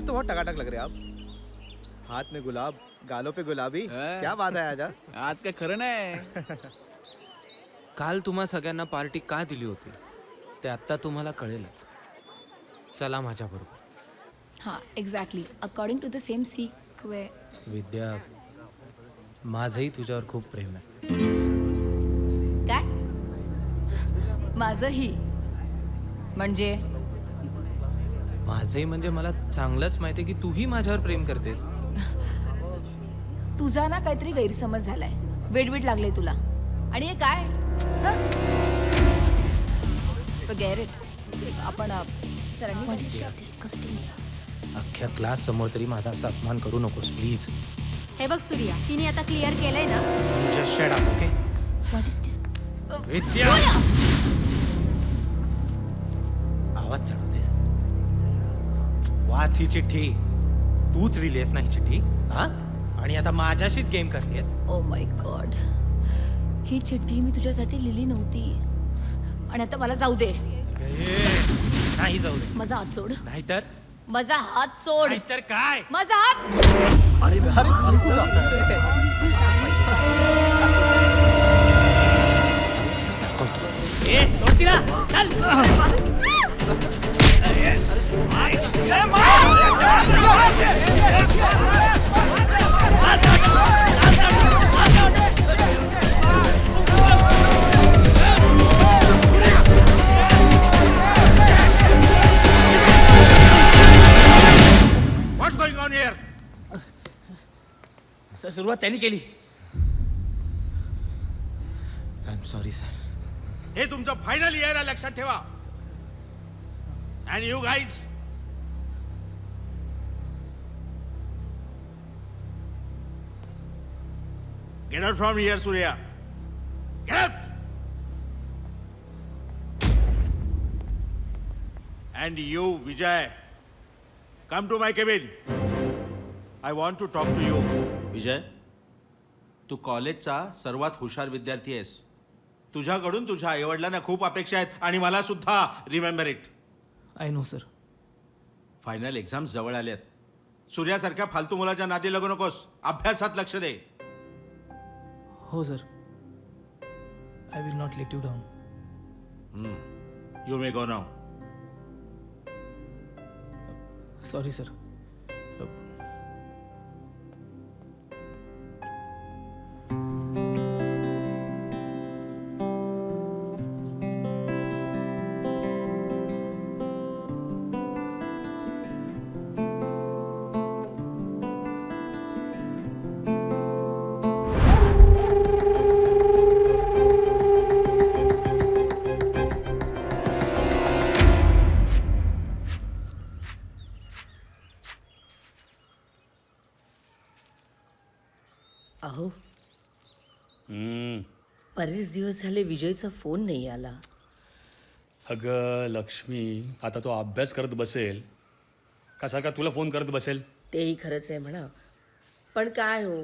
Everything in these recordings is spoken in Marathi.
आज तो बहुत टकाटक लग रहे हैं आप. हाथ में गुलाब, गालों पे गुलाबी. क्या बात है आजा. आज काय खरं नाही. काल तुम्हा सगळ्यांना पार्टी का दिली होती ते आत्ता तुम्हाला कळेलच. चला माझ्याबरोबर. हां exactly according to the same sequence. Vidya, माझंही तुझ्यावर खूप प्रेम आहे. काय माझंही म्हणजे माझंही म्हणजे मला चांगलंच माहिती आहे की तूही माझ्यावर प्रेम करतेस. तुझा ना काहीतरी गैरसमज झालाय. वेडवीड लागले तुला. आणि हे काय फॉरगेट इट. आपण सरांनी डिस्कस्टिंग. अख्ख्या क्लास समोर तरी माझा असा अपमान करू नकोस प्लीज. हे बघ सूर्या, तिने आता क्लिअर केलंय ना. Just shut up okay. What is this. Vidya, आवाज चढवतेस. वाच ही चिठ्ठी. तूच लिहिलीस ना ही चिठ्ठी. हा, आणि आता माझ्याशीच गेम करतेस. ओ माय गॉड, ही चिठ्ठी मी तुझ्यासाठी लिहिली नव्हती. आणि आता मला जाऊ दे. नाही जाऊ दे. माझा हात सोड. नाहीतर माझा हात सोड. नाहीतर काय. माझा हात. अरे अरे ए सोड तिला. चल. What's going on here? Sir सुरुवात त्यांनी केली. I am sorry sir. हे तुमचं फायनल इयर आहे, लक्षात ठेवा. And you guys, get out from here. Surya, get out. And you Vijay, come to my cabin. I want to talk to you. Vijay, तू कॉलेजचा सर्वात हुशार विद्यार्थी आहेस. तुझ्याकडून तुझ्या आईवडिलांना खूप अपेक्षा आहेत आणि मला सुद्धा. Remember it. I know sir. Final exams जवळ आल्यात. सूर्यासारख्या फालतू मुलाच्या नादी लागू नकोस. अभ्यासात लक्ष दे. हो sir. I will not let you down. You may go now. Sorry sir. अहो बरेच दिवस झाले विजयचा फोन नाही आला. अगं लक्ष्मी, आता तो अभ्यास करत बसेल का सारखा तुला फोन करत बसेल? तेही खरंच आहे म्हणा. पण काय हो,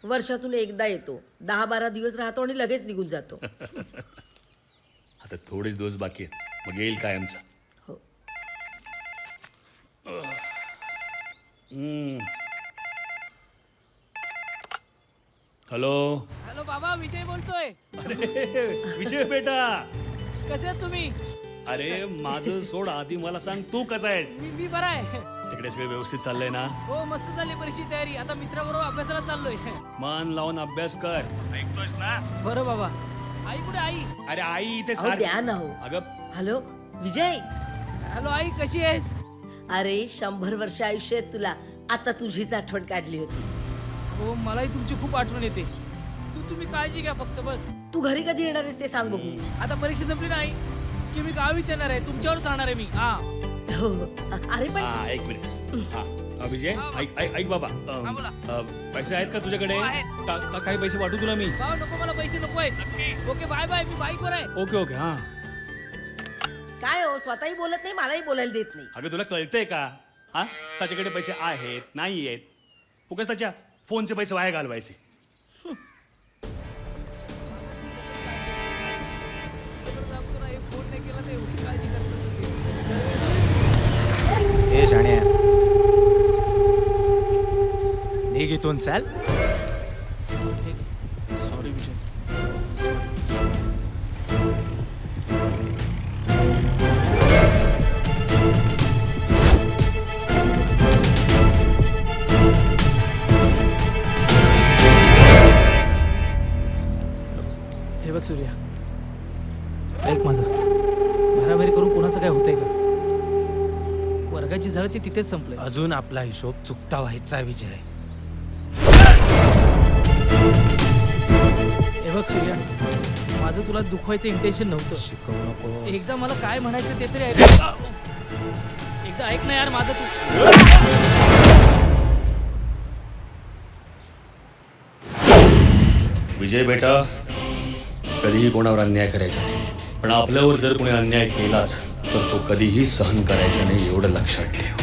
वर्षातून एकदा येतो, 10-12 दिवस राहतो आणि लगेच निघून जातो. आता थोडेच दिवस बाकी आहेत, मग येईल कायमचा. हो. हॅलो. हॅलो बाबा, विजय बोलतोय. अरे विजय बेटा, कसे आहात तुम्ही? अरे माझं सोड, आधी मला सांग तू कसा आहेस? मी बरा आहे. तिकडे सगळं व्यवस्थित चाललंय ना? हो मस्त झाली परीक्षेची तयारी. आता मित्राबरोबर अभ्यासाला चाललोय. मन लावून अभ्यास कर, ऐकतोयस ना? बरं बाबा. आई कुठे? आई. अरे आई इथे अहो, द्या ना हो. अगं हॅलो विजय. हॅलो आई, कशी आहेस? अरे 100 वर्ष आयुष्य आहेत तुला. आता तुझीच आठवण काढली होती. हो मलाही तुमची खूप आठवण येते. तुम्ही काळजी घ्या फक्त बस. तू घरी कधी येणार आहेस ते सांग बघू. आता परीक्षा संपली नाही की मी गावीच येणार आहे. तुमच्यावरच राहणार आहे मी. हा हो. अरे पण हा एक मिनिट. हा विजय, ऐक ऐक ऐक बाबा, पैसे आहेत का तुझ्याकडे? काही पैसे पाठवू तुला मी? बाबा नको, मला पैसे नको आहेत. ओके बाय बाय, मी बाईकवर आहे. Okay okay. हा काय हो, स्वतःही बोलत नाही, मलाही बोलायला देत नाही. अगं तुला कळतंय का? हा, त्याच्याकडे पैसे आहेत नाही आहेत, उगाच त्याच्या फोनचे पैसे वाया घालवायचे. फोन नाही केला ते एवढी काळजी करतो. ए शाण्या, निघ इथून चाल. सॉरी विजय. हे बघ सूर्या, ऐक माझं. भराभरी करून कोणाचं काय होतंय का? वर्गाची झालं ती तिथेच संपलंय. अजून आपला हिशोब चुकता व्हायचा विजय. हे बघ सूर्या, माझं तुला दुखवायचं इंटेन्शन नव्हतं. शिकवू नको. एकदा मला काय म्हणायचं ते तरी ऐक. एकदा ऐक ना यार माझं तू. विजय बेटा, कधीही कोणावर अन्याय करायचा नाही, पण आपल्यावर जर कोणी अन्याय केलाच तर तो कधीही सहन करायचा नाही, एवढं लक्षात ठेव.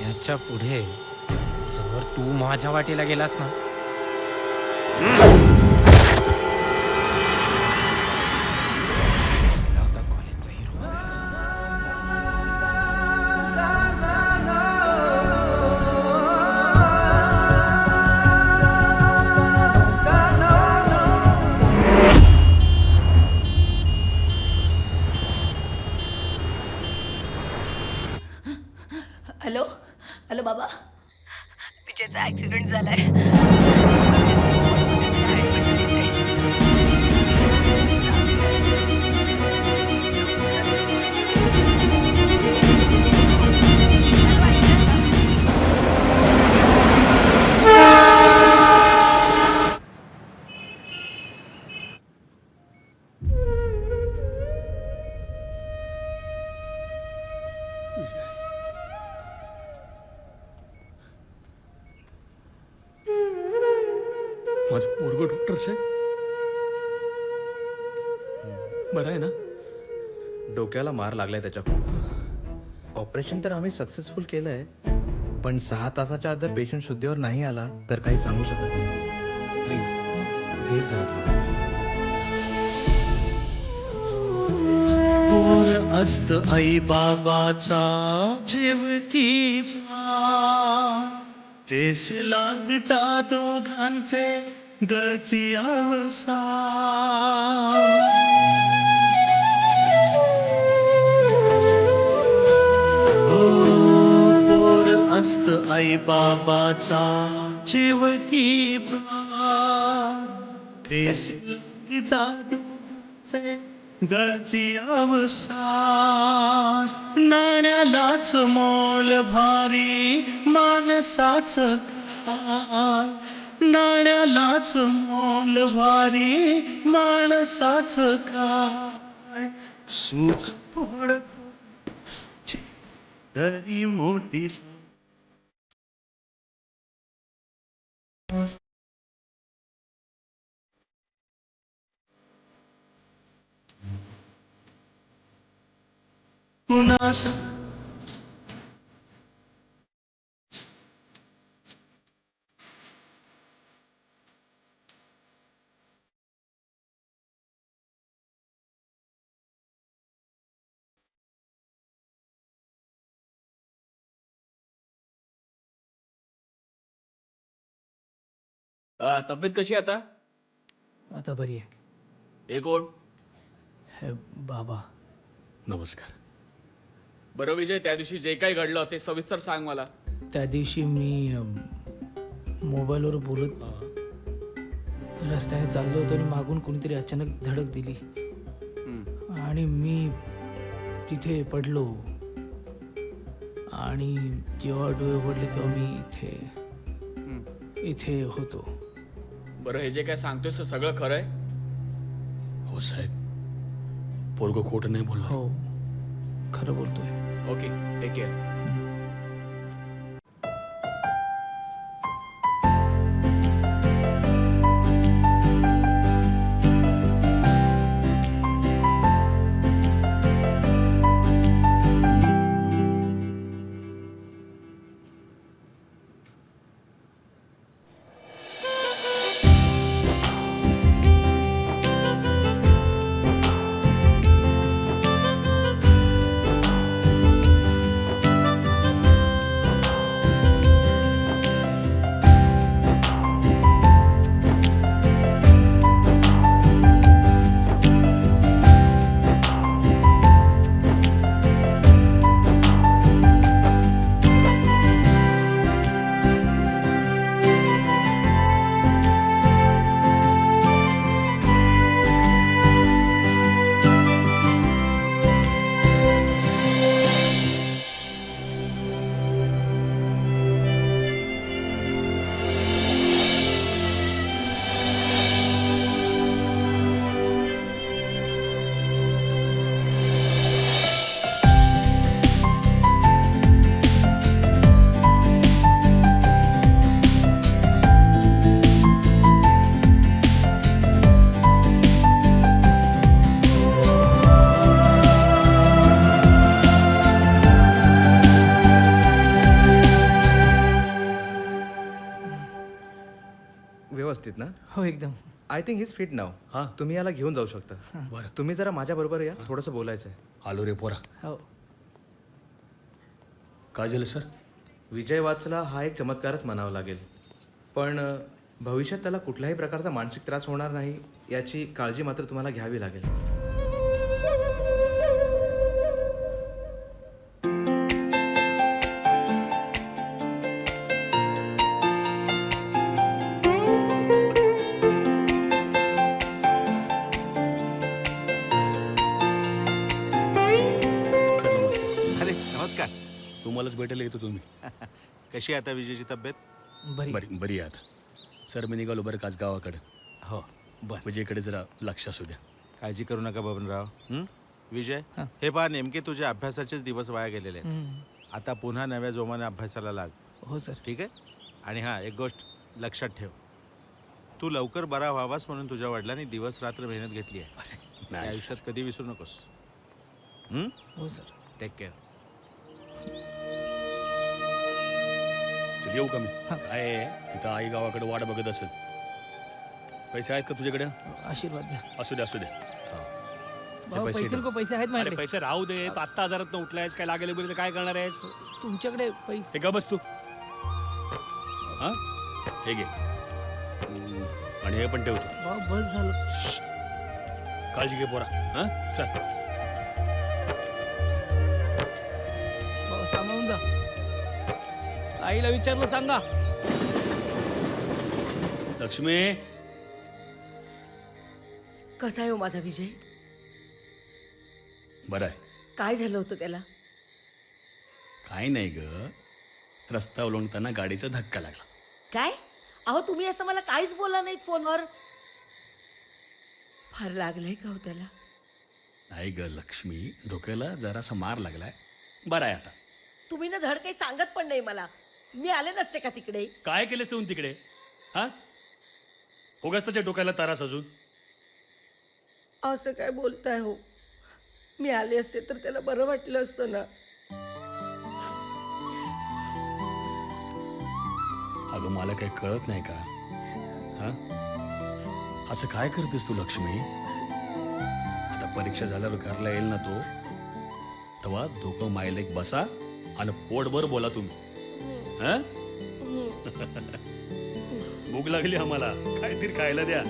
याच्या पुढे जर तू माझ्या वाटेला गेलास ना, आता कॉलेजचा हिरो. हॅलो हॅलो बाबा, विजयचा ऍक्सिडेंट झालाय. माझं पोरगं डॉक्टर साहेब बरं आहे ना? डोक्याला मार लागलाय त्याच्याकडून. ऑपरेशन तर आम्ही सक्सेसफुल केलंय, पण 6 तासाच्या आत जर पेशंट शुद्धीवर नाही आला तर काही सांगू शकत नाही. प्लीज धीर धरा. अस्त आई बाबाचा जेवती तेस लागता दोघांचे गळती अवसा. पोर अस्त आई बाबाचा जेवती तेस लागता दोघांचे गळती अवसाद नाण्यालाच मोल भारी माणसाचं काय नाण्यालाच मोल भारी माणसाचं काय सुख पड तरी मोठी कुणास तब्येत कशी आहे आता? आता बरी आहे. हे कोण? हे बाबा. नमस्कार. बरं विजय, त्या दिवशी जे काही घडलं ते सविस्तर सांग मला. त्या दिवशी मी मोबाईलवर बोलत रस्त्याने चाललो होतो आणि मागून कोणीतरी अचानक धडक दिली आणि मी तिथे पडलो आणि जेव्हा डोळे उघडले तेव्हा मी इथे होतो. बरं, हे जे काय सांगतोयस ते सगळं खरं आहे? हो साहेब, पोरगं खोटं नाही बोलला. हो, खरं बोलतोय. Okay, take care. व्यवस्थित ना? हो, एकदम. I think is fit now. हां. तुम्ही याला घेऊन जाऊ शकता. बरं. तुम्ही जरा माझ्या बरोबर या, थोडंसं बोलायचं आहे. आलो रे पोरा. हो. काय झालं सर? विजय वाचला हा एक चमत्कारच म्हणावा लागेल, पण भविष्यात त्याला कुठल्याही प्रकारचा मानसिक त्रास होणार नाही याची काळजी मात्र तुम्हाला घ्यावी लागेल. अरे नमस्कार. तुम्हालाच भेटायला येतो तुम्ही. कशी आहे आता विजयची तब्येत? बरी. बरी आहे आता. सर मी निघालो बरं काच गावाकडे. हो, बर. विजयकडे जरा लक्ष असू द्या. काळजी करू नका बबनराव. विजय, हे पहा, नेमके तुझे अभ्यासाचेच दिवस वाया गेलेले आहेत. आता पुन्हा नव्या जोमाने अभ्यासाला लाग. हो सर. ठीक आहे? आणि हां, एक गोष्ट लक्षात ठेव, तू लवकर बरा व्हावास म्हणून तुझ्या वडिलांनी दिवस रात्र मेहनत घेतली आहे. नाही आयुष्यात कधी विसरू नकोस. हो सर. Take care. चल येऊ का मी? काय आहे, तिथं आई गावाकडे वाट बघत असेल. पैसे आहेत का तुझ्याकडे? आशीर्वाद द्या. असू दे असू दे. बाबा, पैसे पैसे नको. पैसे आहेत अरे माझ्याकडे. पैसे राहू दे. तू आत्ता आजारात उठलायस, काय लागेल बिल काय करणार आहेस? तुमच्याकडे पैसे? हे का बस तू. हां हे घे. आणि हे पण ठेवतो. बाबा, बस झालं. काळजी घे पोरा. हां चल. बाबा, सांभाळून जा. आईला विचारलं सांगा. लक्ष्मी. कसा आहे हो माझा विजय? बरं आहे. काय झालं होतं त्याला? काय नाही ग, रस्ता ओलांडताना गाडीचा धक्का लागला. काय? अहो तुम्ही असं मला काहीच बोलला नाहीत फोनवर. फार लागलंय का हो त्याला? नाही ग लक्ष्मी, डोक्याला जरासा मार लागलाय. बरं आहे आता. तुम्ही ना धड काही सांगत पण नाही मला. मी आले नसते का तिकडे? काय केलेस तू तिकडे? हा, उगाच त्याच्या डोक्याला तारास अजून. असं काय बोलताय हो? मी आले असते तर त्याला बरं वाटलं असतं ना. अगं मला काही कळत नाही का? हा, असं काय करतेस तू लक्ष्मी? आता परीक्षा झाल्यावर घरला येईल ना तो, तेव्हा दोघं मायलेक बसा आणि पोटभर बोला तुम्ही. हा? भूक लागली आम्हाला, काहीतरी खायला द्या.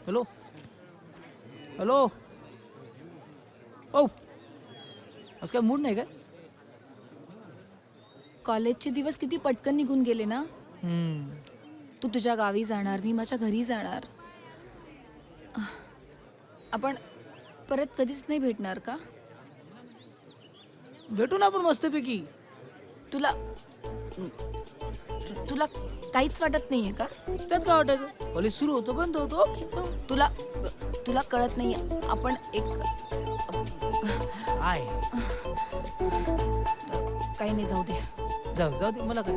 Hello hello. ओ, आज काय मूड नाही काय? कॉलेजचे दिवस किती पटकन निघून गेले ना. तू तुझ्या गावी जाणार, मी माझ्या घरी जाणार. आपण परत कधीच नाही भेटणार का? भेटू ना आपण मस्तपैकी. तुला तुला काहीच वाटत नाहीये का? त्यात काय वाटायचं? कॉलेज सुरू होतं बंद होतो. तुला तुला कळत नाही आपण एक आहे. काही नाही, जाऊ दे. जाऊ जाऊ दे, मला काय.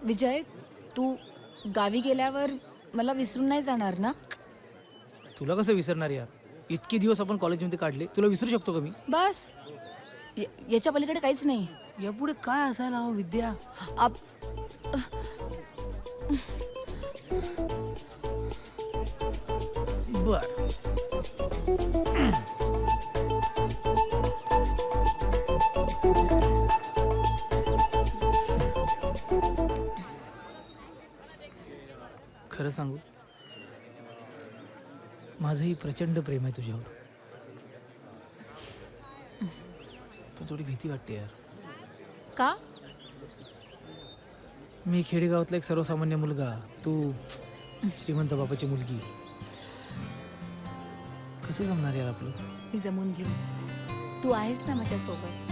विजय, तू गावी गेल्यावर मला विसरून नाही जाणार ना? तुला कसं विसरणार यार? इतके दिवस आपण कॉलेजमध्ये काढले, तुला विसरू शकतो का मी? बस याच्या पलीकडे काहीच नाही. यापुढे काय असायला हवं विद्या? बर, खरं सांगू, माझंही प्रचंड प्रेम आहे तुझ्यावर. पण थोडी भीती वाटते यार. का? मी खेडेगावातला एक सर्वसामान्य मुलगा, तू श्रीमंत बापाची मुलगी. कसं जमणार यार आपलं? मी जमून घेऊ. तू आहेस ना माझ्यासोबत.